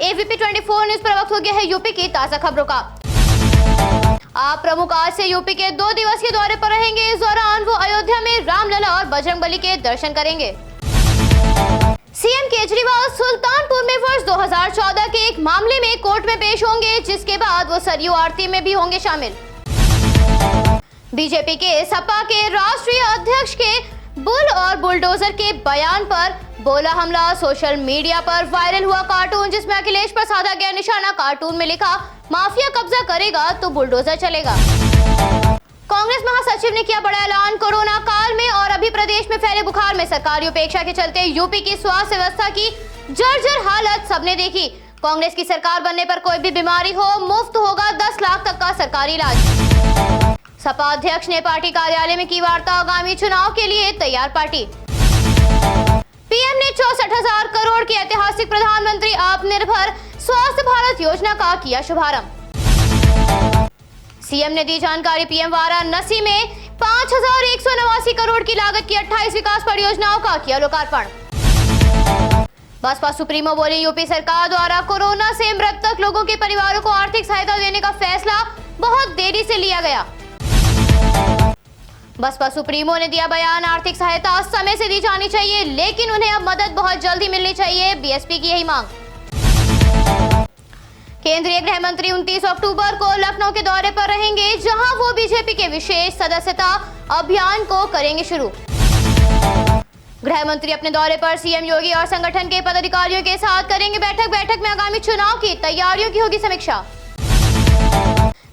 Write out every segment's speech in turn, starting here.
AVP 24 news पर वक्त हो गया है यूपी की ताजा खबरों का। आप प्रमुख आज से यूपी के 2 दिवसीय दौरे पर रहेंगे। इस दौरान वो अयोध्या में रामलला और बजरंगबली के दर्शन करेंगे। सीएम केजरीवाल सुल्तानपुर में वर्ष 2014 के एक मामले में कोर्ट में पेश होंगे, जिसके बाद वो सरयू आरती में भी होंगे शामिल। बीजेपी के सपा के राष्ट्रीय अध्यक्ष के बुल और बुलडोजर के बयान पर बोला हमला। सोशल मीडिया पर वायरल हुआ कार्टून, जिसमें अखिलेश पर साधा गया निशाना। कार्टून में लिखा, माफिया कब्जा करेगा तो बुलडोजर चलेगा। कांग्रेस महासचिव ने किया बड़ा ऐलान। कोरोना काल में और अभी प्रदेश में फैले बुखार में सरकारी उपेक्षा के चलते यूपी की स्वास्थ्य व्यवस्था की जर्जर हालत सबने देखी। कांग्रेस की सरकार बनने पर कोई भी बीमारी हो, मुफ्त होगा 10 लाख तक का सरकारी इलाज। सपा अध्यक्ष ने पार्टी कार्यालय में की वार्ता। आगामी चुनाव के लिए तैयार पार्टी। पीएम ने 64,000 करोड़ की ऐतिहासिक प्रधानमंत्री आत्मनिर्भर स्वास्थ्य भारत योजना का किया शुभारंभ। सीएम ने दी जानकारी। पीएम वाराणसी में 5,189 करोड़ की लागत की 28 विकास परियोजनाओं का किया लोकार्पण। बसपा सुप्रीमो बोले, यूपी सरकार द्वारा कोरोना से मृतक लोगों के परिवारों को आर्थिक सहायता देने का फैसला बहुत देरी से लिया गया। बसपा सुप्रीमो ने दिया बयान। आर्थिक सहायता समय से दी जानी चाहिए, लेकिन उन्हें अब मदद बहुत जल्दी मिलनी चाहिए। बीएसपी की यही मांग। केंद्रीय गृह मंत्री 29 अक्टूबर को लखनऊ के दौरे पर रहेंगे, जहां वो बीजेपी के विशेष सदस्यता अभियान को करेंगे शुरू। गृह मंत्री अपने दौरे पर सीएम योगी और संगठन के पदाधिकारियों के साथ करेंगे बैठक में आगामी चुनाव की तैयारियों की होगी समीक्षा।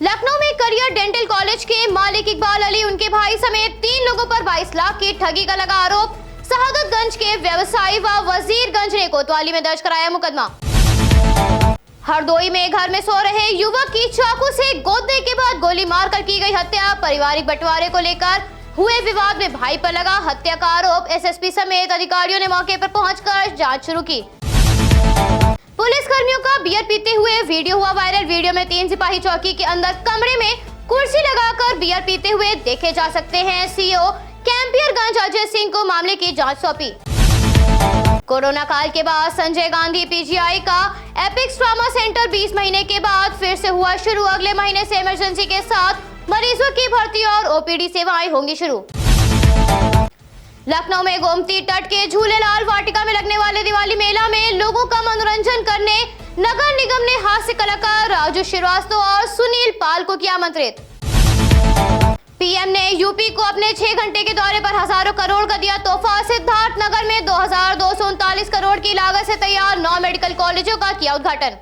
लखनऊ में करियर डेंटल कॉलेज के मालिक इकबाल अली, उनके भाई समेत 3 लोगों पर 22 लाख की ठगी का लगा आरोप। शहादतगंज के व्यवसायी व वजीरगंज ने कोतवाली में दर्ज कराया मुकदमा। हरदोई में घर में सो रहे युवक की चाकू से गोदने के बाद गोली मारकर की गई हत्या। पारिवारिक बंटवारे को लेकर हुए विवाद में भाई पर लगा हत्या का आरोप। एसएसपी समेत अधिकारियों ने मौके पर पहुंचकर जांच शुरू की। पुलिस कर्मियों का बियर पीते हुए वीडियो हुआ वायरल। वीडियो में 3 सिपाही चौकी के अंदर कमरे में कुर्सी लगाकर बियर पीते हुए देखे जा सकते हैं। सीओ कैंपियरगंज अजय सिंह को मामले की जांच सौंपी। कोरोना काल के बाद संजय गांधी पीजीआई का एपिक्स ट्रॉमा सेंटर 20 महीने के बाद फिर से हुआ शुरू। अगले महीने से इमरजेंसी के साथ मरीजों की भर्ती और ओपीडी सेवाएं होंगी शुरू। लखनऊ में गोमती तट के झूलेलाल वाटिका में लगने वाले दिवाली मेला में लोगों का मनोरंजन करने नगर निगम ने हास्य कलाकार राजू श्रीवास्तव और सुनील पाल को किया आमंत्रित। पीएम ने यूपी को अपने 6 घंटे के दौरे पर हजारों करोड़ का दिया तोहफा। सिद्धार्थनगर में 2,239 करोड़ की लागत से तैयार 9 मेडिकल कॉलेजों का किया उद्घाटन।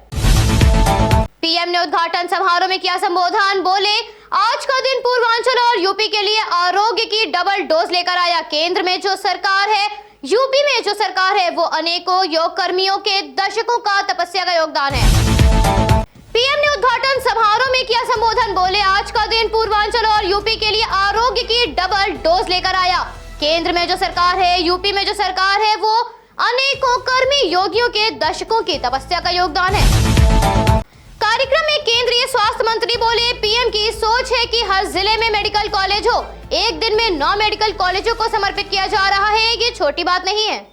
पीएम ने उद्घाटन समारोह में किया संबोधन। बोले, आज का दिन पूर्वांचल और यूपी के लिए आरोग्य की डबल डोज लेकर आया। केंद्र में जो सरकार है, यूपी में जो सरकार है, वो अनेकों योग कर्मियों के दशकों का तपस्या का योगदान है। पीएम ने उद्घाटन समारोह में किया संबोधन। बोले, आज का दिन पूर्वांचल और यूपी के लिए आरोग्य की डबल डोज लेकर आया। केंद्र में जो सरकार है, यूपी में जो सरकार है, वो अनेकों कर्मी योगियों के दशकों की तपस्या का योगदान है। कार्यक्रम में केंद्रीय स्वास्थ्य मंत्री बोले, पीएम की सोच है कि हर जिले में मेडिकल कॉलेज हो। एक दिन में 9 मेडिकल कॉलेजों को समर्पित किया जा रहा है, ये छोटी बात नहीं है।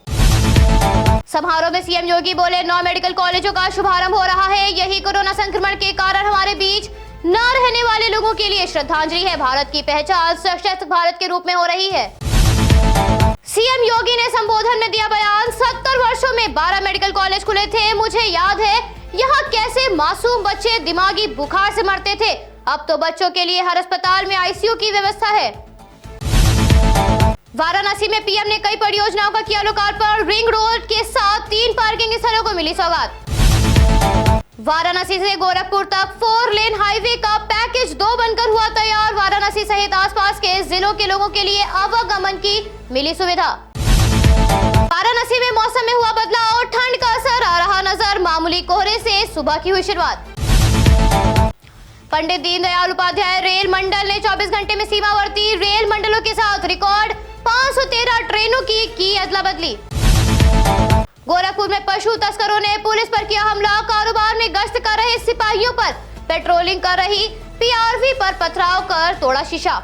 समारोह में सीएम योगी बोले, 9 मेडिकल कॉलेजों का शुभारंभ हो रहा है। यही कोरोना संक्रमण के कारण हमारे बीच न रहने वाले लोगों के लिए श्रद्धांजलि है। भारत की पहचान सशक्त भारत के रूप में हो रही है। सीएम योगी ने संबोधन में दिया बयान। 70 वर्षों में 12 मेडिकल कॉलेज खुले थे। मुझे याद है यहाँ कैसे मासूम बच्चे दिमागी बुखार से मरते थे। अब तो बच्चों के लिए हर अस्पताल में आईसीयू की व्यवस्था है। वाराणसी में पीएम ने कई परियोजनाओं का किया लोकार्पण। रिंग रोड के साथ 3 पार्किंग स्थलों को मिली सौगात। वाराणसी से गोरखपुर तक 4 लेन हाईवे का पैकेज 2 बनकर हुआ तैयार। वाराणसी सहित आसपास के जिलों के लोगों के लिए आवागमन की मिली सुविधा। वाराणसी में मौसम में हुआ बदलाव। ठंड का असर आ रहा नजर। मामूली कोहरे से सुबह की हुई शुरुआत। पंडित दीनदयाल उपाध्याय रेल मंडल ने 24 घंटे में सीमावर्ती रेल मंडलों के साथ रिकॉर्ड 513 ट्रेनों की अदला बदली। गोरखपुर में पशु तस्करों ने पुलिस पर किया हमला। कारोबार में गश्त कर रहे सिपाहियों पर पेट्रोलिंग कर रही पीआरवी पर पथराव कर तोड़ा शीशा।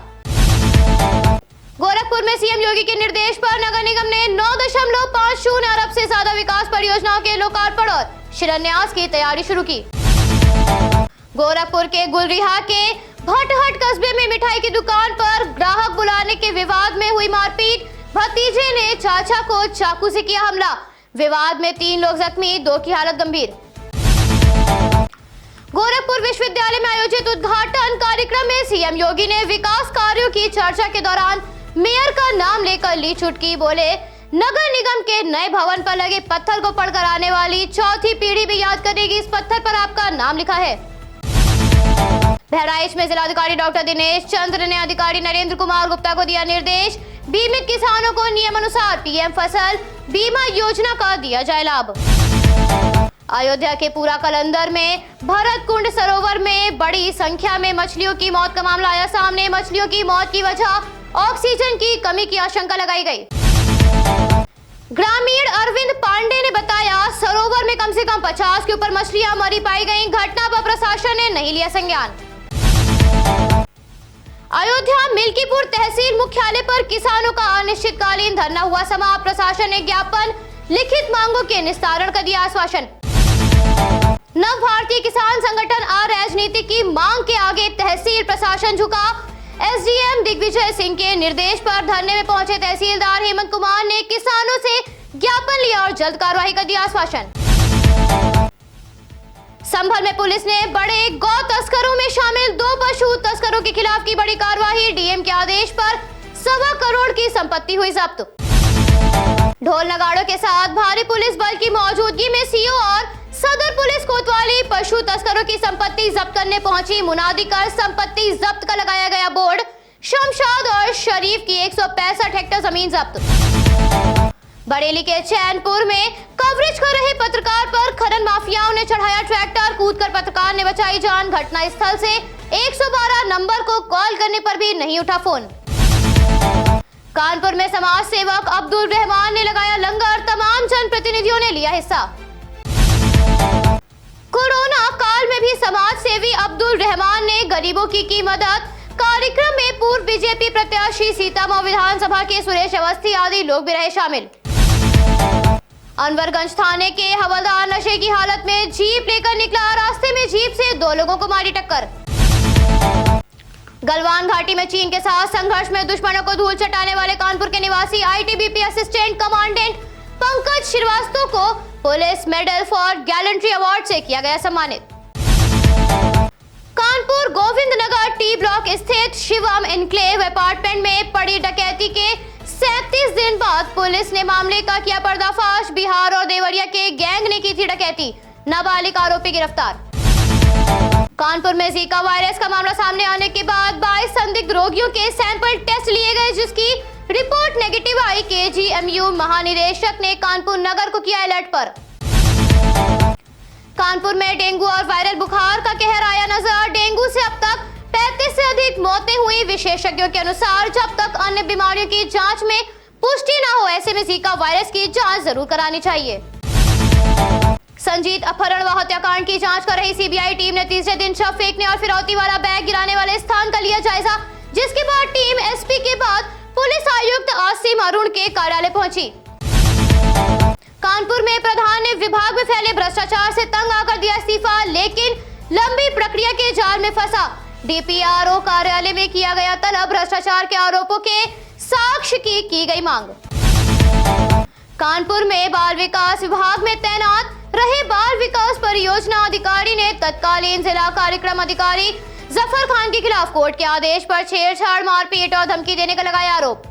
गोरखपुर में सीएम योगी के निर्देश पर नगर निगम ने 9.50 अरब से ज्यादा विकास परियोजनाओं के लोकार्पण और शिलान्यास की तैयारी शुरू की। गोरखपुर के गुलरिहा के भटहट कस्बे में मिठाई की दुकान पर ग्राहक बुलाने के विवाद में हुई मारपीट। भतीजे ने चाचा को चाकू से किया हमला। विवाद में 3 लोग जख्मी, 2 की हालत गंभीर। गोरखपुर विश्वविद्यालय में आयोजित उद्घाटन कार्यक्रम में सीएम योगी ने विकास कार्यों की चर्चा के दौरान मेयर का नाम लेकर ली चुटकी। बोले, नगर निगम के नए भवन पर लगे पत्थर को पढ़कर आने वाली चौथी पीढ़ी भी याद करेगी। इस पत्थर पर आपका नाम लिखा है। बहराइच में जिलाधिकारी डॉक्टर दिनेश चंद्र ने अधिकारी नरेंद्र कुमार गुप्ता को दिया निर्देश। बीमित किसानों को नियमानुसार पीएम फसल बीमा योजना का दिया जाए लाभ। अयोध्या के पूरा कलंदर में भरत कुंड सरोवर में बड़ी संख्या में मछलियों की मौत का मामला आया सामने। मछलियों की मौत की वजह ऑक्सीजन की कमी की आशंका लगाई गई। ग्रामीण अरविंद पांडे ने बताया, सरोवर में कम से कम 50 के ऊपर मछलियां मरी पाई गईं। घटना पर प्रशासन ने नहीं लिया संज्ञान। अयोध्या मिल्कीपुर तहसील मुख्यालय पर किसानों का अनिश्चितकालीन धरना हुआ समाप्त। प्रशासन ने ज्ञापन लिखित मांगों के निस्तारण का दिया आश्वासन। नव भारतीय किसान संगठन अराजनीति की मांग के आगे तहसील प्रशासन झुका। एसडीएम दिग्विजय सिंह के निर्देश पर धरने में पहुंचे तहसीलदार हेमंत कुमार ने किसानों से ज्ञापन लिया और जल्द कार्रवाई का दिया आश्वासन। संभल में पुलिस ने बड़े गौ तस्करों में शामिल 2 पशु तस्करों के खिलाफ की बड़ी कार्रवाई। डीएम के आदेश पर 1.25 करोड़ की संपत्ति हुई जब्त। ढोल नगाड़ों के साथ भारी पुलिस बल की मौजूदगी में सीओ और सदर पुलिस कोतवाली पशु तस्करों की संपत्ति जब्त करने पहुंची। मुनादी कर संपत्ति जब्त का लगाया गया बोर्ड। शमशाद और शरीफ की 165 हेक्टेयर जमीन जब्त। बरेली के चैनपुर में कवरेज कर रहे पत्रकार पर खनन माफियाओं ने चढ़ाया ट्रैक्टर। कूदकर पत्रकार ने बचाई जान। घटना स्थल से 112 नंबर को कॉल करने पर भी नहीं उठा फोन। कानपुर में समाज सेवक अब्दुल रहमान ने लगाया लंगर। तमाम जनप्रतिनिधियों ने लिया हिस्सा। कोरोना काल में भी समाज सेवी अब्दुल रहमान ने गरीबों की मदद। कार्यक्रम में पूर्व बीजेपी प्रत्याशी सीतामऊ विधानसभा के सुरेश अवस्थी आदि लोग भी रहे शामिल। अनवरगंज थाने के हवलदार नशे की हालत में जीप लेकर निकला। रास्ते में जीप से 2 लोगों को मारी टक्कर। गलवान घाटी में चीन के साथ संघर्ष में दुश्मनों को धूल चटाने वाले कानपुर के निवासी ITBP assistant commandant Pankaj Srivastava को police medal for gallantry award से किया गया सम्मानित। कानपुर गोविंद नगर टी ब्लॉक स्थित शिवम एन्क्लेव अपार्टमेंट में पड़ी डकैती के 37 दिन बाद पुलिस ने मामले का किया पर्दाफाश। बिहार और देवरिया के गैंग ने की थी डकैती। नाबालिग आरोपी गिरफ्तार। कानपुर में जीका वायरस का मामला सामने आने के बाद 22 संदिग्ध रोगियों के सैंपल टेस्ट लिए गए, जिसकी रिपोर्ट नेगेटिव आई। केजीएमयू महानिदेशक ने कानपुर नगर को किया अलर्ट पर। कानपुर में डेंगू और वायरल बुखार का कहर आया नजर। डेंगू से अब तक 35 से अधिक मौतें हुई। विशेषज्ञों के अनुसार जब तक अन्य बीमारियों की जांच में पुष्टि न हो, ऐसे में जीका वायरस की जांच जरूर करानी चाहिए। संजीत अपहरण व हत्याकांड की जांच कर रही सीबीआई टीम ने तीसरे दिन शव फेंकने और फिरौती वाला बैग गिराने वाले स्थान का लिया जायजा, जिसके बाद टीम एसपी के बाद पुलिस आयुक्त आसिम अरुण के कार्यालय पहुंची। कानपुर में प्रधान ने विभाग में फैले भ्रष्टाचार से तंग आकर दिया इस्तीफा, लेकिन लंबी प्रक्रिया के जाल में फंसा। डीपीआरओ कार्यालय में किया गया तलब। भ्रष्टाचार के आरोपों के साक्ष्य की गई मांग। कानपुर में बाल विकास विभाग में तैनात रहे बाल विकास परियोजना अधिकारी ने तत्कालीन जिला कार्यक्रम अधिकारी जफर खान के खिलाफ कोर्ट के आदेश पर छेड़छाड़, मारपीट और धमकी देने का लगाया आरोप।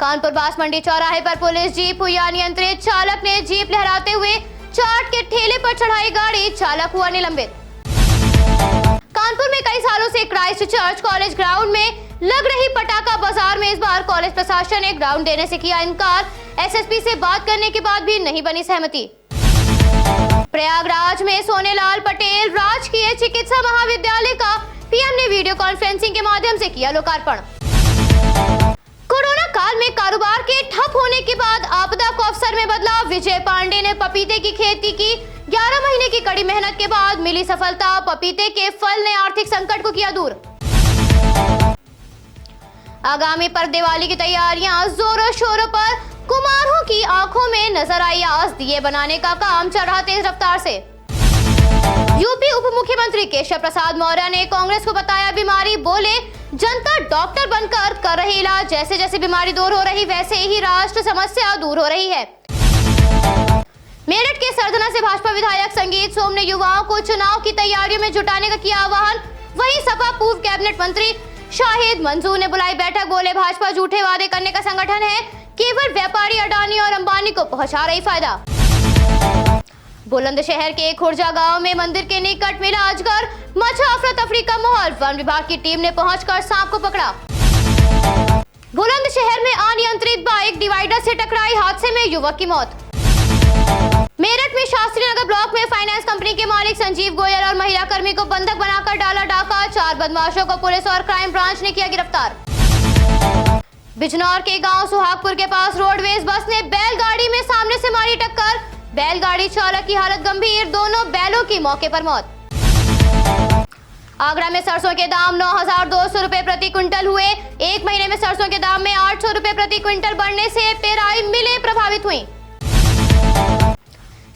कानपुर बास मंडी चौराहे पर पुलिस जीप हुई अनियंत्रित। चालक ने जीप लहराते हुए चाट के ठेले पर चढ़ाई गाड़ी। चालक हुआ निलंबित। कानपुर में कई सालों से क्राइस्ट चर्च कॉलेज ग्राउंड में लग रही पटाखा बाजार में इस बार कॉलेज प्रशासन ने ग्राउंड देने से किया इनकार। एसएसपी से बात करने के बाद भी नहीं बनी सहमति। प्रयागराज में सोनेलाल पटेल राजकीय चिकित्सा महाविद्यालय का पीएम ने वीडियो कॉन्फ्रेंसिंग के माध्यम से किया लोकार्पण। कोरोना काल में कारोबार के ठप होने के बाद आपदा को अवसर में बदला। विजय पांडे ने पपीते की खेती की। 11 महीने की कड़ी मेहनत के बाद मिली सफलता। पपीते के फल ने आर्थिक संकट को किया दूर। आगामी पर दिवाली की तैयारियां जोरों शोरों पर। कुमारों की आंखों में नजर आई आस, दिए बनाने का काम चल रहा तेज रफ्तार से। यूपी उप मुख्यमंत्री केशव प्रसाद मौर्य ने कांग्रेस को बताया बीमारी, बोले जनता डॉक्टर बनकर कर रही इलाज, जैसे जैसे बीमारी दूर हो रही वैसे ही राष्ट्र समस्या दूर हो रही है। मेरठ के सरधना से भाजपा विधायक संगीत सोम ने युवाओं को चुनाव की तैयारियों में जुटाने का किया आह्वान। वहीं सपा पूर्व कैबिनेट मंत्री शाहिद मंसूर ने बुलाई बैठक, बोले भाजपा झूठे वादे करने का संगठन है, केवल व्यापारी अडानी और अंबानी को पहुंचा रही फायदा। बुलंदशहर के खुर्जा गांव में मंदिर के निकट मिला अजगर, मचा अफरा तफरी का माहौल, वन विभाग की टीम ने पहुंचकर सांप को पकड़ा। बुलंदशहर में अनियंत्रित बाइक डिवाइडर से टकराई, हादसे में युवक की मौत। मेरठ में शास्त्री नगर ब्लॉक में फाइनेंस कंपनी के मालिक संजीव गोयल और महिला कर्मी को बंधक बनाकर डाला डाका, 4 बदमाशों को पुलिस और क्राइम ब्रांच ने किया गिरफ्तार। बिजनौर के गांव सुहागपुर के पास रोडवेज बस ने बैलगाड़ी में सामने से मारी टक्कर, बैलगाड़ी चालक की हालत गंभीर, दोनों बैलों की मौके पर मौत। आगरा में सरसों के दाम 9,200 रुपए प्रति क्विंटल हुए, एक महीने में सरसों के दाम में 800 रुपए प्रति क्विंटल बढ़ने से पेराई मिलें प्रभावित हुई।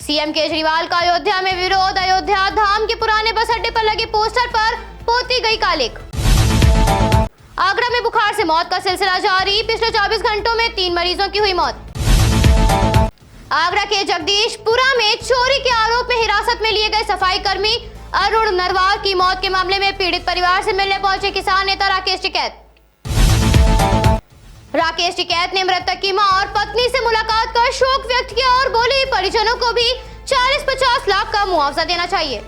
सीएम केजरीवाल का अयोध्या में विरोध, अयोध्या धाम के पुराने बस अड्डे पर लगे पोस्टर पर पोती गई कालिक। आगरा में बुखार से मौत का सिलसिला जारी, पिछले 24 घंटों में 3 मरीजों की हुई मौत। आगरा के जगदीशपुरा में चोरी के आरोप में हिरासत में लिए गए सफाई कर्मी अरुण नरवाल की मौत के मामले में पीड़ित परिवार से मिलने पहुंचे किसान नेता राकेश टिकैत। राकेश टिकैत ने मृतक की मां और पत्नी से मुलाकात कर शोक व्यक्त किया और बोले परिजनों को भी 40-50 लाख का मुआवजा देना चाहिए।